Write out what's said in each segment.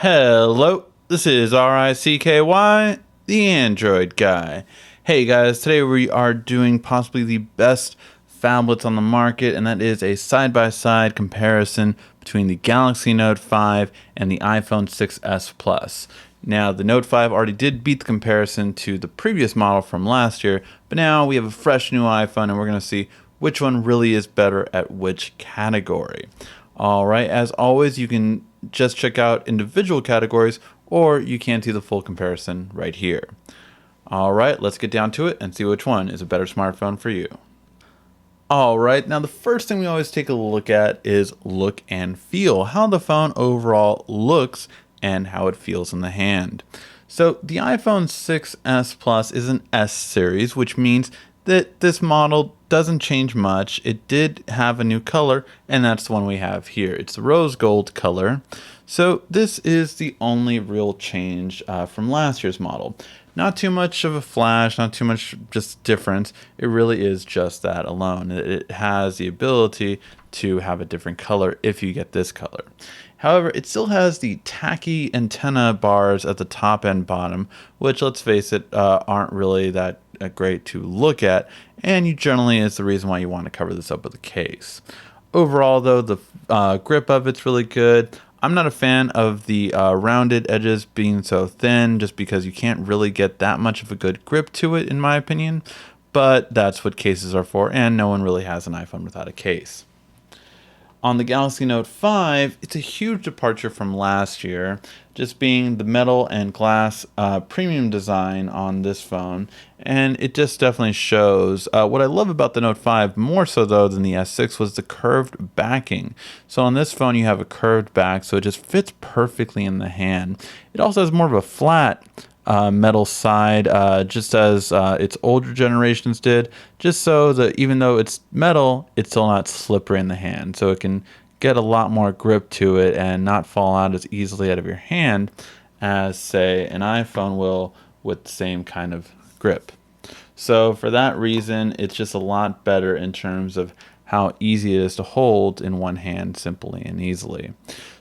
Hello, this is RICKY, the Android guy. Hey guys, today we are doing possibly the best phablets on the market, and that is a side-by-side comparison between the Galaxy Note 5 and the iPhone 6s Plus. Now, the Note 5 already did beat the comparison to the previous model from last year, but now we have a fresh new iPhone, and we're going to see which one really is better at which category. Alright, as always, you can just check out individual categories, or you can see the full comparison right here. Alright, let's get down to it and see which one is a better smartphone for you. Alright, now the first thing we always take a look at is look and feel, how the phone overall looks and how it feels in the hand. So the iPhone 6s Plus is an S series, which means that this model doesn't change much. It did have a new color, and that's the one we have here. It's the rose gold color. So this is the only real change from last year's model. Not too much of a flash, not too much just difference. It really is just that alone. It has the ability to have a different color if you get this color. However, it still has the tacky antenna bars at the top and bottom, which, let's face it, aren't really that great to look at, and you generally is the reason why you want to cover this up with a case. Overall, though, the grip of it's really good. I'm not a fan of the rounded edges being so thin, just because you can't really get that much of a good grip to it, in my opinion, but that's what cases are for, and no one really has an iPhone without a case. On the Galaxy Note 5, it's a huge departure from last year, just being the metal and glass premium design on this phone, and it just definitely shows. What I love about the Note 5, more so though than the S6, was the curved backing. So on this phone you have a curved back, so it just fits perfectly in the hand. It also has more of a flat metal side, just as its older generations did, just so that even though it's metal, it's still not slippery in the hand, so it can get a lot more grip to it and not fall out as easily out of your hand as, say, an iPhone will with the same kind of grip. So for that reason, it's just a lot better in terms of how easy it is to hold in one hand simply and easily.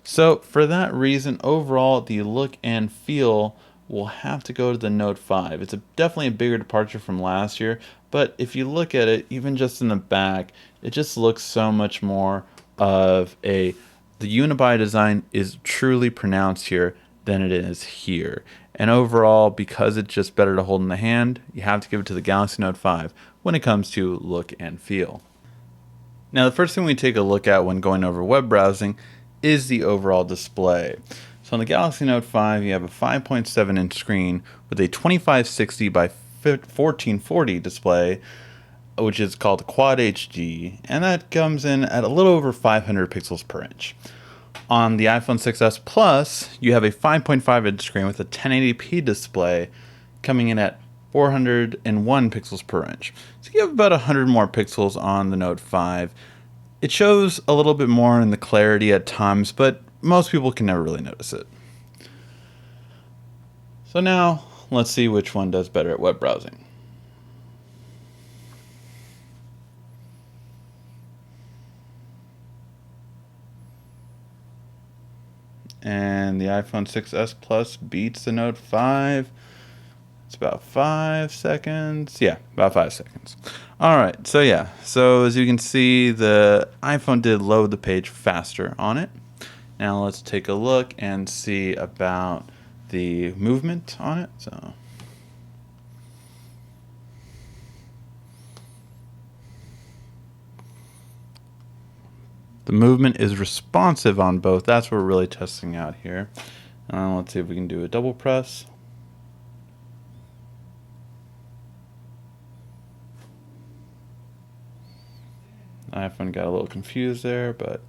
So for that reason, overall, the look and feel will have to go to the Note 5. It's definitely a bigger departure from last year, but if you look at it, even just in the back, it just looks so much more of the unibody design is truly pronounced here than it is here. And overall, because it's just better to hold in the hand, you have to give it to the Galaxy Note 5 when it comes to look and feel. Now, the first thing we take a look at when going over web browsing is the overall display. So on the Galaxy Note 5, you have a 5.7-inch screen with a 2560 by 1440 display, which is called Quad HD, and that comes in at a little over 500 pixels per inch. On the iPhone 6s Plus, you have a 5.5-inch screen with a 1080p display coming in at 401 pixels per inch. So you have about 100 more pixels on the Note 5. It shows a little bit more in the clarity at times, but most people can never really notice it. So now, let's see which one does better at web browsing. And the iPhone 6s Plus beats the Note 5. It's about 5 seconds. Yeah, about 5 seconds. Alright, so yeah. So as you can see, the iPhone did load the page faster on it. Now let's take a look and see about the movement on it. So the movement is responsive on both. That's what we're really testing out here. Let's see if we can do a double press. iPhone got a little confused there, but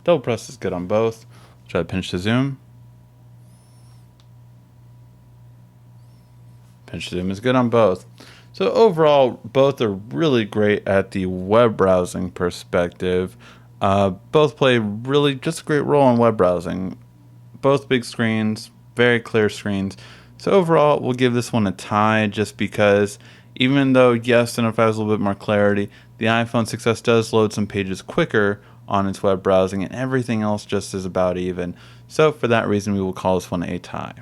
double press is good on both. Try to pinch to zoom. Pinch to zoom is good on both. So overall, both are really great at the web browsing perspective. Both play really just a great role in web browsing. Both big screens, very clear screens. So overall, we'll give this one a tie just because Even though, yes, the Note 5 has a little bit more clarity, the iPhone 6s does load some pages quicker on its web browsing, and everything else just is about even. So for that reason, we will call this one a tie.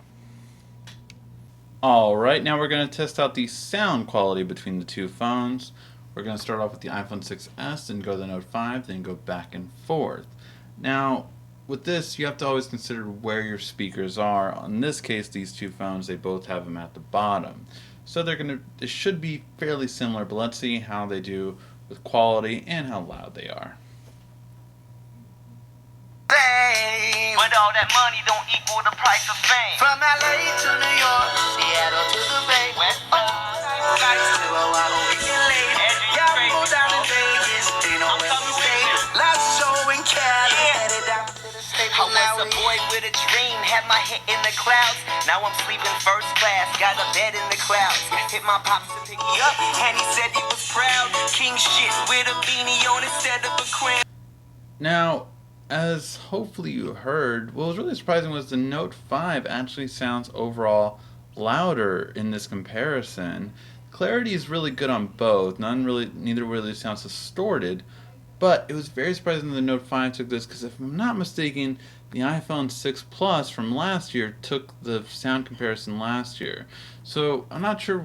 Alright, now we're going to test out the sound quality between the two phones. We're going to start off with the iPhone 6s, then go to the Note 5, then go back and forth. Now, with this, you have to always consider where your speakers are. In this case, these two phones, they both have them at the bottom. So it should be fairly similar, but let's see how they do with quality and how loud they are. But all that money don't equal the price of fame. From LA to New York, Seattle to the Bay, West Side to Oahu, y'all go down to Vegas, they know where we stay. Last show in Cali, headed down to the States. I was a boy with a dream, had my head in the clouds. Now I'm sleeping first class, got a bed in the clouds. Hit my pops to pick me up, and he said he was proud. King shit with a beanie on instead of a crown. Now, as hopefully you heard, what was really surprising was the Note 5 actually sounds overall louder in this comparison. Clarity is really good on both. Neither really sounds distorted, but it was very surprising the Note 5 took this because if I'm not mistaken, the iPhone 6 Plus from last year took the sound comparison last year. So I'm not sure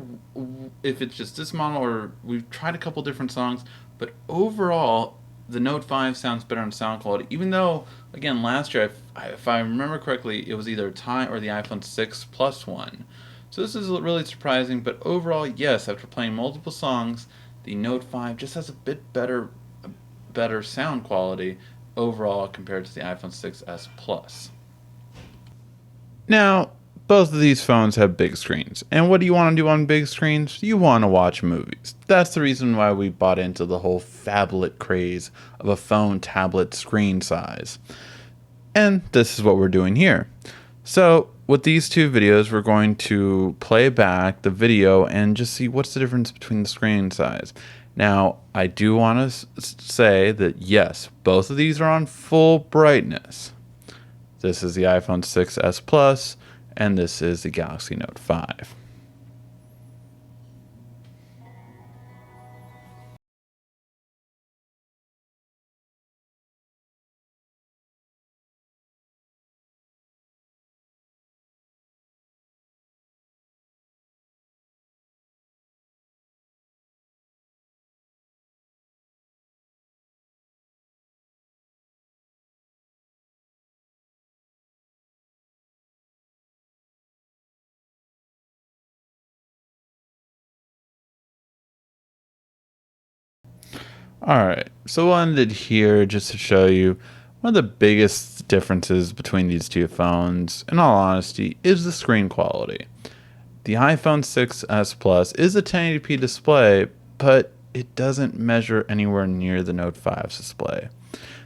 if it's just this model or we've tried a couple different songs, but overall the Note 5 sounds better on sound quality, even though, again, last year, if I remember correctly, it was either a tie or the iPhone 6 Plus one. So this is really surprising, but overall, yes, after playing multiple songs, the Note 5 just has a bit better sound quality overall compared to the iPhone 6s Plus. Now, both of these phones have big screens. And what do you want to do on big screens? You want to watch movies. That's the reason why we bought into the whole phablet craze of a phone tablet screen size. And this is what we're doing here. So, with these two videos, we're going to play back the video and just see what's the difference between the screen size. Now, I do want to say that yes, both of these are on full brightness. This is the iPhone 6s Plus, and this is the Galaxy Note 5. Alright, so what I did here just to show you one of the biggest differences between these two phones, in all honesty, is the screen quality. The iPhone 6s Plus is a 1080p display, but it doesn't measure anywhere near the Note 5's display.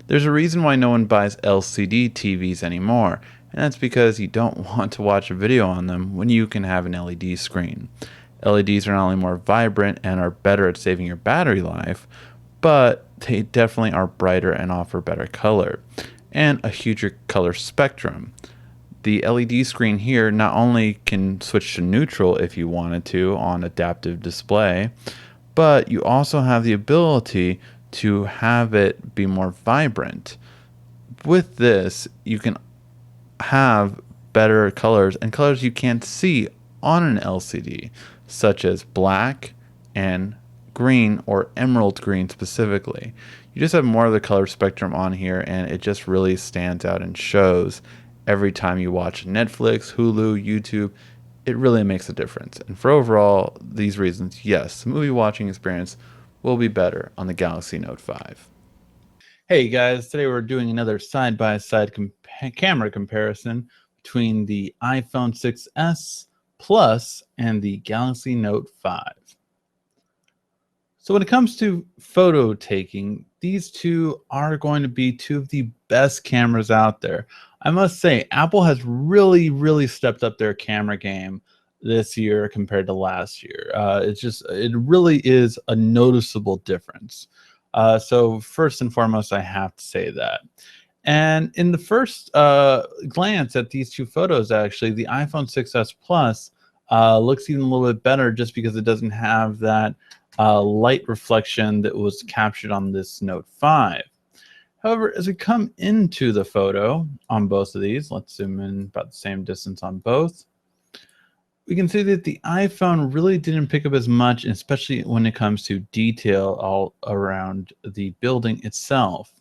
There's a reason why no one buys LCD TVs anymore, and that's because you don't want to watch a video on them when you can have an LED screen. LEDs are not only more vibrant and are better at saving your battery life, but they definitely are brighter and offer better color and a huger color spectrum. The LED screen here not only can switch to neutral if you wanted to on adaptive display, but you also have the ability to have it be more vibrant. With this, you can have better colors and colors you can't see on an LCD, such as black and green or emerald green specifically. You just have more of the color spectrum on here, and it just really stands out and shows every time you watch Netflix, Hulu, YouTube. It really makes a difference. And for overall these reasons, yes, the movie watching experience will be better on the Galaxy Note 5. Hey guys, today we're doing another side-by-side camera comparison between the iPhone 6s Plus and the Galaxy Note 5. So when it comes to photo taking, these two are going to be two of the best cameras out there. I must say, Apple has really stepped up their camera game this year compared to last year. It really is a noticeable difference. So first and foremost, I have to say that. And in the first glance at these two photos, actually, the iPhone 6s Plus looks even a little bit better just because it doesn't have that light reflection that was captured on this Note 5. However, as we come into the photo on both of these, let's zoom in about the same distance on both. We can see that the iPhone really didn't pick up as much, especially when it comes to detail all around the building itself.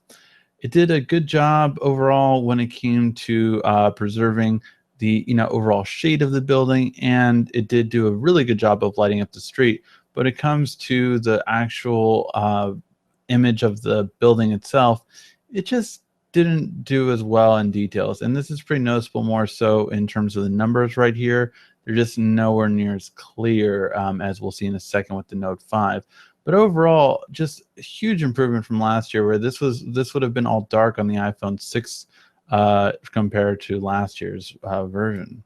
It did a good job overall when it came to preserving the overall shade of the building, and it did do a really good job of lighting up the street. But when it comes to the actual image of the building itself, it just didn't do as well in details. And this is pretty noticeable more so in terms of the numbers right here. They're just nowhere near as clear as we'll see in a second with the Note 5. But overall, just a huge improvement from last year, where this would have been all dark on the iPhone 6 compared to last year's version.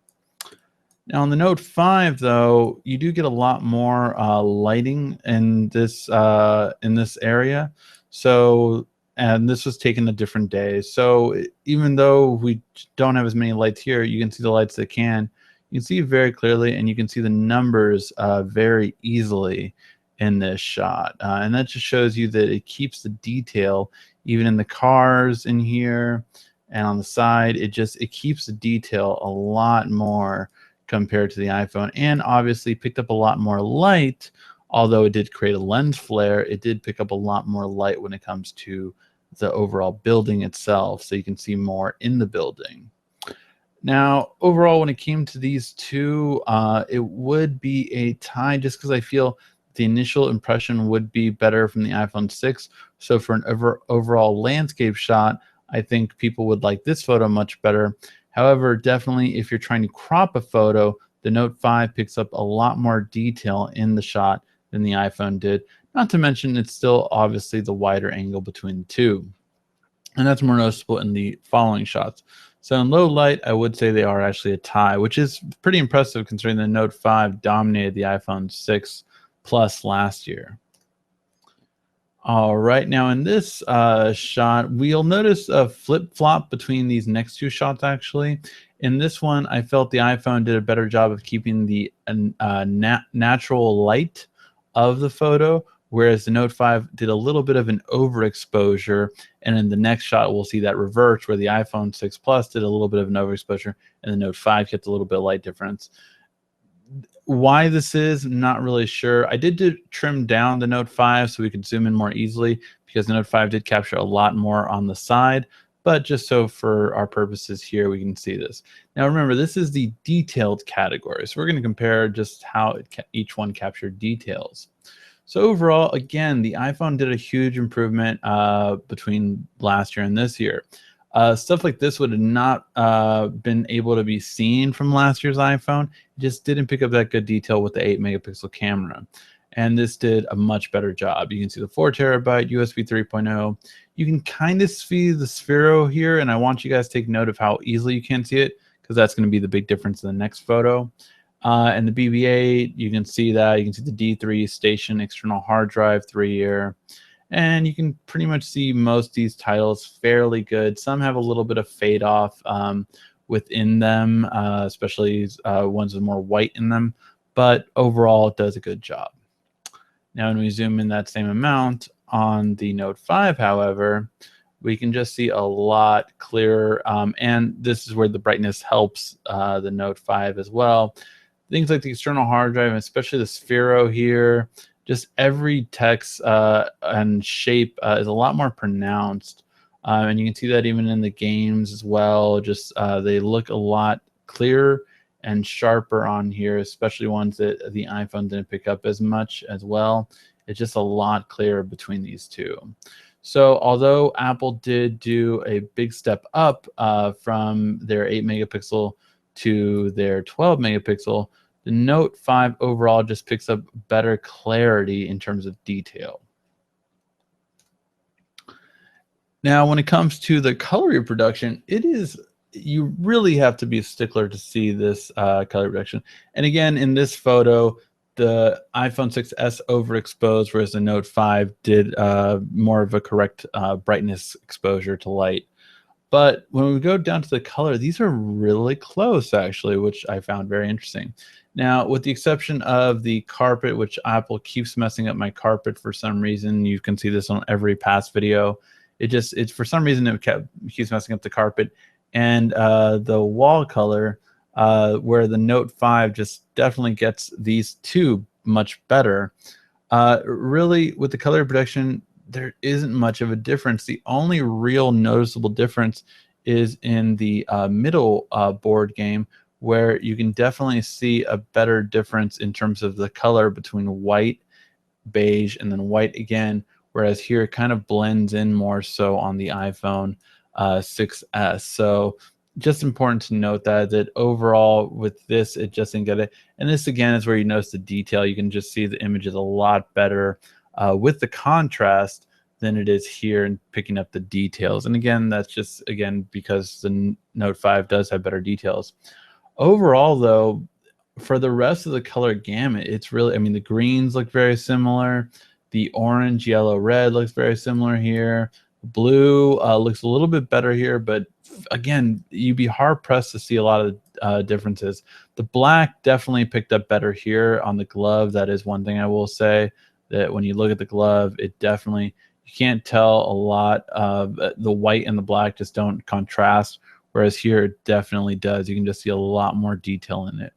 Now on the Note 5, though, you do get a lot more lighting in this area. So, and this was taken a different day. So even though we don't have as many lights here, you can see the lights that can. You can see it very clearly, and you can see the numbers very easily in this shot. And that just shows you that it keeps the detail even in the cars in here and on the side. It keeps the detail a lot more compared to the iPhone, and obviously picked up a lot more light. Although it did create a lens flare, it did pick up a lot more light when it comes to the overall building itself, so you can see more in the building. Now, overall, when it came to these two, it would be a tie just because I feel the initial impression would be better from the iPhone 6. So for an overall landscape shot, I think people would like this photo much better. However, definitely if you're trying to crop a photo, the Note 5 picks up a lot more detail in the shot than the iPhone did. Not to mention it's still obviously the wider angle between the two. And that's more noticeable in the following shots. So in low light, I would say they are actually a tie, which is pretty impressive considering the Note 5 dominated the iPhone 6 Plus last year. All right, now in this shot, we'll notice a flip-flop between these next two shots, actually. In this one, I felt the iPhone did a better job of keeping the natural light of the photo, whereas the Note 5 did a little bit of an overexposure. And in the next shot, we'll see that reverse, where the iPhone 6 Plus did a little bit of an overexposure, and the Note 5 kept a little bit of light difference. Why this is, I'm not really sure. I did trim down the Note 5 so we could zoom in more easily, because the Note 5 did capture a lot more on the side, but just so for our purposes here, we can see this. Now remember, this is the detailed category, so we're going to compare just how each one captured details. So overall, again, the iPhone did a huge improvement between last year and this year. Stuff like this would have not been able to be seen from last year's iPhone. It just didn't pick up that good detail with the 8-megapixel camera. And this did a much better job. You can see the 4TB USB 3.0. You can kind of see the Sphero here, and I want you guys to take note of how easily you can see it, because that's going to be the big difference in the next photo. And the BB-8, you can see that. You can see the D3 station external hard drive 3-year. And you can pretty much see most of these titles fairly good. Some have a little bit of fade off within them, especially ones with more white in them. But overall, it does a good job. Now, when we zoom in that same amount on the Note 5, however, we can just see a lot clearer. And this is where the brightness helps the Note 5 as well. Things like the external hard drive, especially the Sphero here, just every text and shape is a lot more pronounced. And you can see that even in the games as well. Just they look a lot clearer and sharper on here, especially ones that the iPhone didn't pick up as much as well. It's just a lot clearer between these two. So although Apple did do a big step up from their 8-megapixel to their 12-megapixel, the Note 5 overall just picks up better clarity in terms of detail. Now, when it comes to the color reproduction, you really have to be a stickler to see this color reproduction. And again, in this photo, the iPhone 6s overexposed, whereas the Note 5 did more of a correct brightness exposure to light. But when we go down to the color, these are really close, actually, which I found very interesting. Now, with the exception of the carpet, which Apple keeps messing up my carpet for some reason, you can see this on every past video. It's for some reason keeps messing up the carpet, and the wall color, where the Note 5 just definitely gets these two much better. Really, with the color production, there isn't much of a difference. The only real noticeable difference is in the middle board game, where you can definitely see a better difference in terms of the color between white, beige, and then white again. Whereas here it kind of blends in more so on the iPhone 6S. So just important to note that overall with this, it just didn't get it. And this again is where you notice the detail. You can just see the image is a lot better with the contrast than it is here and picking up the details. And again, that's just again because the Note 5 does have better details. Overall, though, for the rest of the color gamut, it's really, I mean, the greens look very similar. The orange, yellow, red looks very similar here. Blue looks a little bit better here, but again, you'd be hard pressed to see a lot of differences. The black definitely picked up better here on the glove. That is one thing I will say, that when you look at the glove, it definitely, you can't tell a lot. The white and the black just don't contrast, whereas here it definitely does. You can just see a lot more detail in it.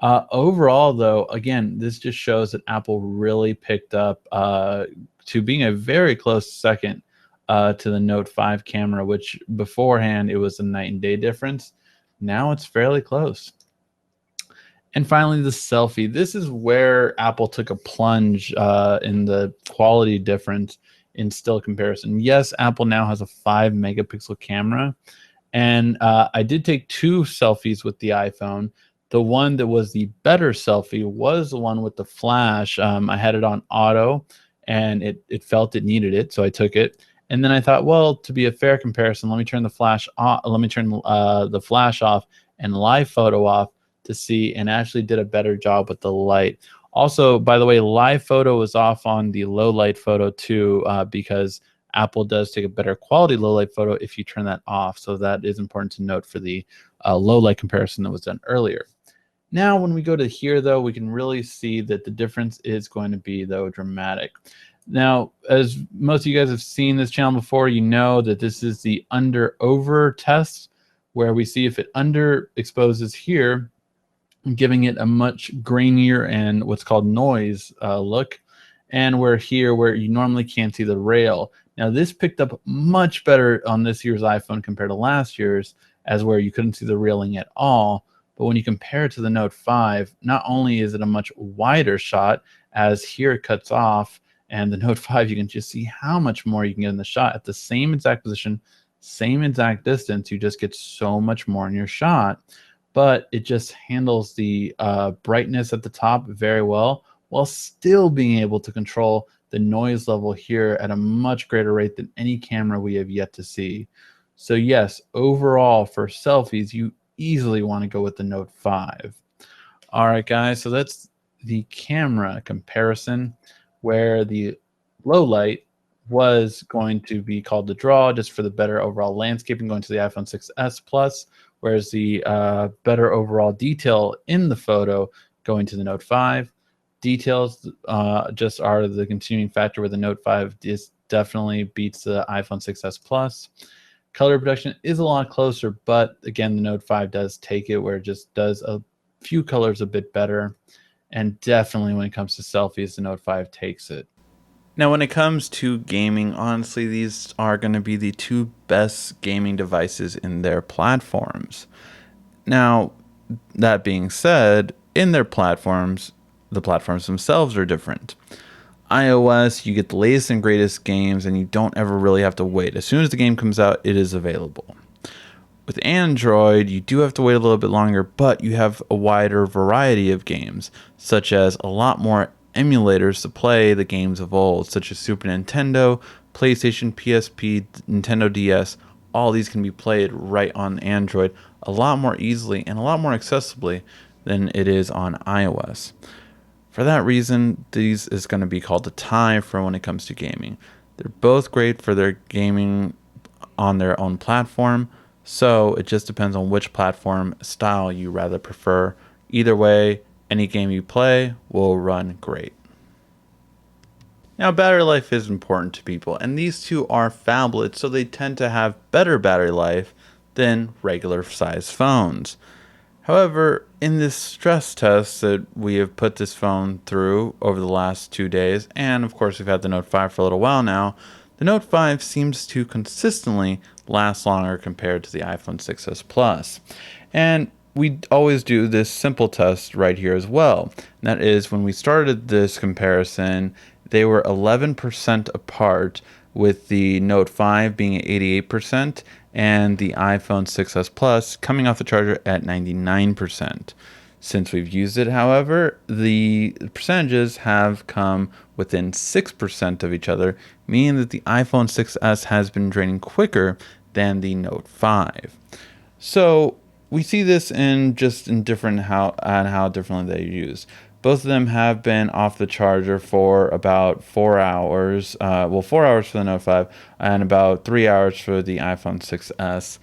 Overall, though, again, this just shows that Apple really picked up to being a very close second to the Note 5 camera, which beforehand it was a night and day difference. Now it's fairly close. And finally, the selfie. This is where Apple took a plunge in the quality difference in still comparison. Yes, Apple now has a 5 megapixel camera, and I did take two selfies with the iPhone. The one that was the better selfie was the one with the flash. I had it on auto, and it felt it needed it, so I took it. And then I thought, well, to be a fair comparison, let me turn the flash off. Let me turn the flash off and live photo off to see, and actually did a better job with the light. Also, by the way, live photo was off on the low light photo too, because Apple does take a better quality low light photo if you turn that off. So that is important to note for the low light comparison that was done earlier. Now, when we go to here, though, we can really see that the difference is going to be, though, dramatic. Now, as most of you guys have seen this channel before, you know that this is the under-over test, where we see if it underexposes here, giving it a much grainier and what's called noise look, and where here, where you normally can't see the rail. Now, this picked up much better on this year's iPhone compared to last year's, as where you couldn't see the railing at all. But when you compare it to the Note 5, not only is it a much wider shot, as here it cuts off, and the Note 5, you can just see how much more you can get in the shot at the same exact position, same exact distance. You just get so much more in your shot. But it just handles the brightness at the top very well, while still being able to control the noise level here at a much greater rate than any camera we have yet to see. So yes, overall for selfies, you easily want to go with the Note 5. All right, guys, so that's the camera comparison, where the low light was going to be called the draw, just for the better overall landscaping, going to the iPhone 6s Plus, whereas the better overall detail in the photo going to the Note 5. Details just are the continuing factor, where the Note 5 definitely beats the iPhone 6s Plus. Color production is a lot closer, but again, the Note 5 does take it, where it just does a few colors a bit better. And definitely when it comes to selfies, the Note 5 takes it. Now, when it comes to gaming, honestly, these are going to be the two best gaming devices in their platforms. Now, that being said, in their platforms, the platforms themselves are different. iOS, you get the latest and greatest games, and you don't ever really have to wait. As soon as the game comes out, it is available. With Android, you do have to wait a little bit longer, but you have a wider variety of games, such as a lot more emulators to play the games of old, such as Super Nintendo, PlayStation, PSP, Nintendo DS. All these can be played right on Android a lot more easily and a lot more accessibly than it is on iOS. For that reason, these is going to be called a tie for when it comes to gaming. They're both great for their gaming on their own platform, so it just depends on which platform style you rather prefer. Either way, Any game you play will run great. Now, battery life is important to people, and these two are phablets, so they tend to have better battery life than regular size phones. However, in this stress test that we have put this phone through over the last 2 days, and of course we've had the Note 5 for a little while now, the Note 5 seems to consistently last longer compared to the iPhone 6s Plus. And we always do this simple test right here as well. And that is, when we started this comparison, they were 11% apart, with the Note 5 being at 88% and the iPhone 6s Plus coming off the charger at 99%. Since we've used it, however, the percentages have come within 6% of each other, meaning that the iPhone 6s has been draining quicker than the Note 5. So we see this in different how differently they use. Both of them have been off the charger for about 4 hours. 4 hours for the Note 5 and about 3 hours for the iPhone 6s.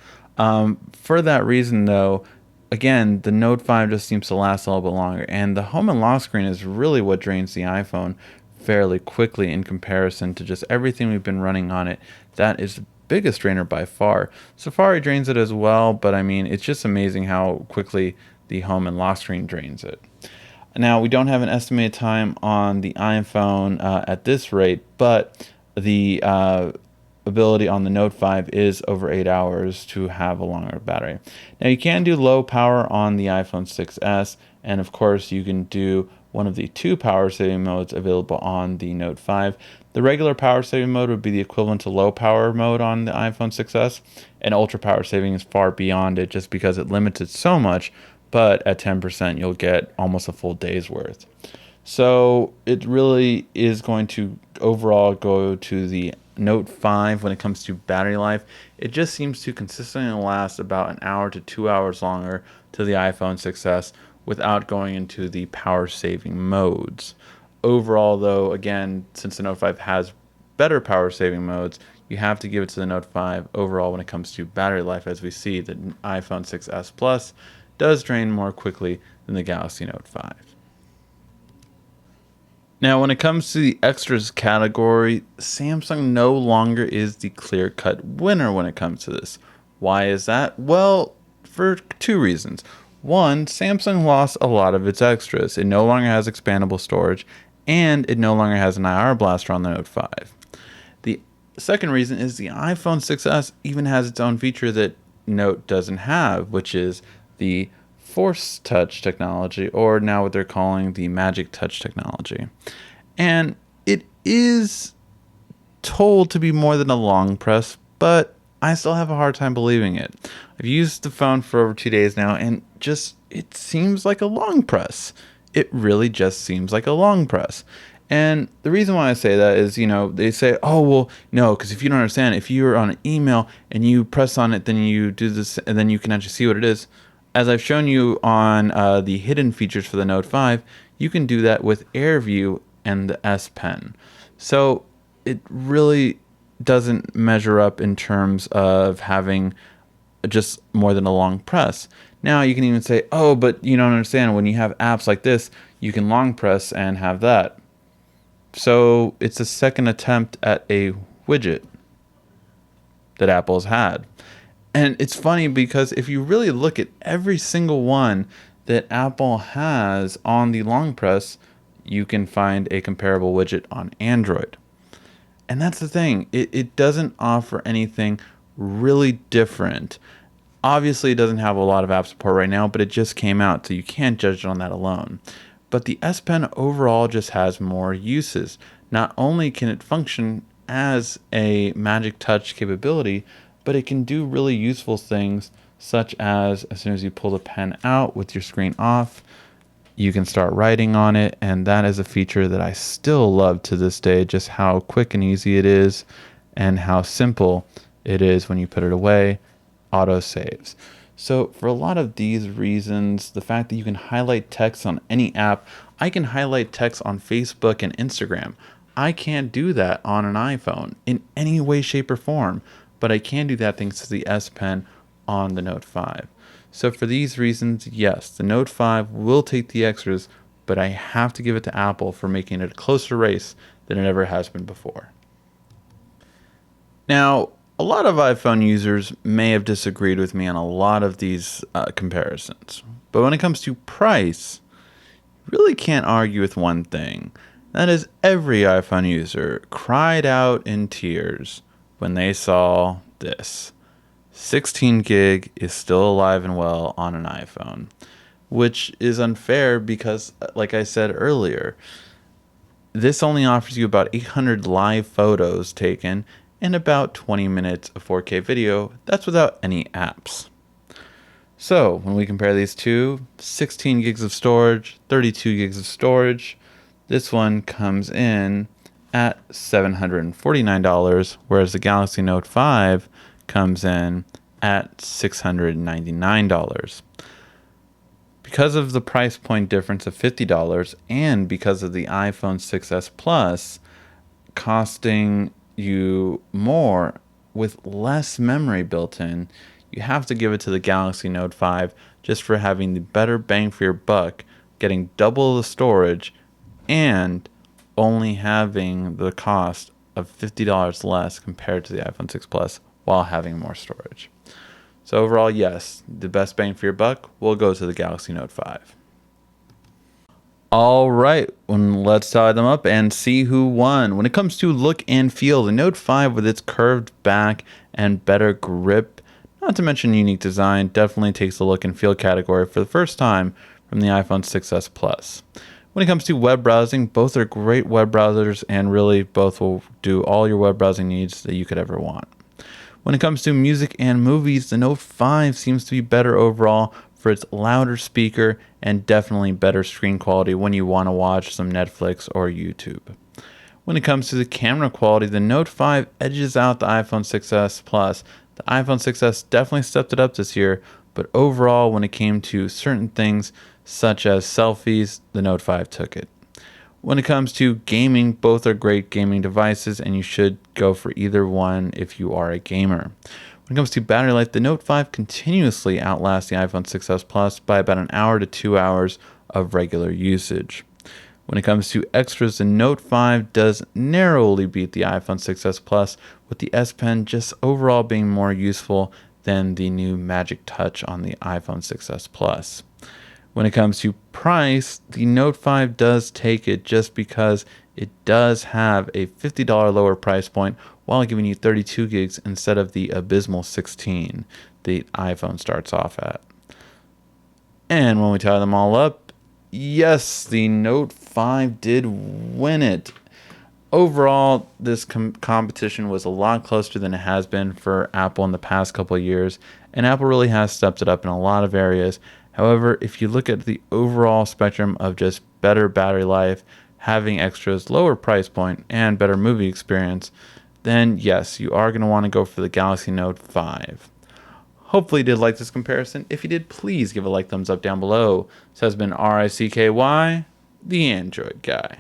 For that reason, though, again, the Note 5 just seems to last a little bit longer. And the home and lock screen is really what drains the iPhone fairly quickly in comparison to just everything we've been running on it. That is the biggest drainer by far. Safari drains it as well, but I mean, it's just amazing how quickly the home and lock screen drains it. Now, we don't have an estimated time on the iPhone at this rate, but the ability on the Note 5 is over 8 hours to have a longer battery. Now, you can do low power on the iPhone 6s, and of course, you can do one of the two power saving modes available on the Note 5. The regular power saving mode would be the equivalent to low power mode on the iPhone 6s, and ultra power saving is far beyond it just because it limits it so much. But at 10%, you'll get almost a full day's worth. So it really is going to overall go to the Note 5 when it comes to battery life. It just seems to consistently last about an hour to 2 hours longer to the iPhone 6s without going into the power saving modes. Overall, though, again, since the Note 5 has better power saving modes, you have to give it to the Note 5 overall when it comes to battery life, as we see the iPhone 6s Plus does drain more quickly than the Galaxy Note 5. Now, when it comes to the extras category, Samsung no longer is the clear-cut winner when it comes to this. Why is that? Well, for two reasons. One, Samsung lost a lot of its extras. It no longer has expandable storage, and it no longer has an IR blaster on the Note 5. The second reason is the iPhone 6s even has its own feature that Note doesn't have, which is the Force Touch technology, or now what they're calling the Magic Touch technology. And it is told to be more than a long press, but I still have a hard time believing it. I've used the phone for over 2 days now, and it seems like a long press. It really just seems like a long press. And the reason why I say that is, they say, oh, well, no, because if you don't understand, if you're on an email and you press on it, then you do this, and then you can actually see what it is. As I've shown you on the hidden features for the Note 5, you can do that with AirView and the S Pen. So it really doesn't measure up in terms of having just more than a long press. Now you can even say, oh, but you don't understand, when you have apps like this, you can long press and have that. So it's a second attempt at a widget that Apple's had. And it's funny because if you really look at every single one that Apple has on the long press, you can find a comparable widget on Android. And that's the thing. It doesn't offer anything really different. Obviously, it doesn't have a lot of app support right now, but it just came out, so you can't judge it on that alone. But the S Pen overall just has more uses. Not only can it function as a Magic Touch capability, but it can do really useful things, such as soon as you pull the pen out with your screen off, you can start writing on it, and that is a feature that I still love to this day, just how quick and easy it is and how simple it is when you put it away. Auto saves. So for a lot of these reasons, the fact that you can highlight text on any app, I can highlight text on Facebook and Instagram. I can't do that on an iPhone in any way, shape, or form, but I can do that thanks to the S Pen on the Note 5. So for these reasons, yes, the Note 5 will take the extras but I have to give it to Apple for making it a closer race than it ever has been before. Now, a lot of iPhone users may have disagreed with me on a lot of these comparisons, but when it comes to price, you really can't argue with one thing. That is, every iPhone user cried out in tears when they saw this. 16 gig is still alive and well on an iPhone, which is unfair because, like I said earlier, this only offers you about 800 live photos taken and about 20 minutes of 4K video. That's without any apps. So when we compare these two, 16 gigs of storage, 32 gigs of storage, this one comes in at $749, whereas the Galaxy Note 5 comes in at $699. Because of the price point difference of $50 and because of the iPhone 6s Plus costing you more with less memory built in, you have to give it to the Galaxy Note 5 just for having the better bang for your buck, getting double the storage and only having the cost of $50 less compared to the iPhone 6 Plus while having more storage. So overall, yes, the best bang for your buck will go to the Galaxy Note 5. All right, let's tie them up and see who won. When it comes to look and feel, the Note 5 with its curved back and better grip, not to mention unique design, definitely takes the look and feel category for the first time from the iPhone 6s Plus. When it comes to web browsing, both are great web browsers and really both will do all your web browsing needs that you could ever want. When it comes to music and movies, the Note 5 seems to be better overall for its louder speaker and definitely better screen quality when you want to watch some Netflix or YouTube. When it comes to the camera quality, the Note 5 edges out the iPhone 6s Plus. The iPhone 6s definitely stepped it up this year, but overall when it came to certain things such as selfies, the Note 5 took it. When it comes to gaming, both are great gaming devices and you should go for either one if you are a gamer. When it comes to battery life, the Note 5 continuously outlasts the iPhone 6s Plus by about an hour to 2 hours of regular usage. When it comes to extras, the Note 5 does narrowly beat the iPhone 6s Plus, with the S Pen just overall being more useful than the new Magic Touch on the iPhone 6s Plus. When it comes to price, the Note 5 does take it just because it does have a $50 lower price point while giving you 32 gigs instead of the abysmal 16 the iPhone starts off at. And when we tie them all up, yes, the Note 5 did win it. Overall, this competition was a lot closer than it has been for Apple in the past couple of years, and Apple really has stepped it up in a lot of areas. However, if you look at the overall spectrum of just better battery life, having extras, lower price point, and better movie experience, then yes, you are going to want to go for the Galaxy Note 5. Hopefully you did like this comparison. If you did, please give a thumbs up down below. This has been RICKY, the Android Guy.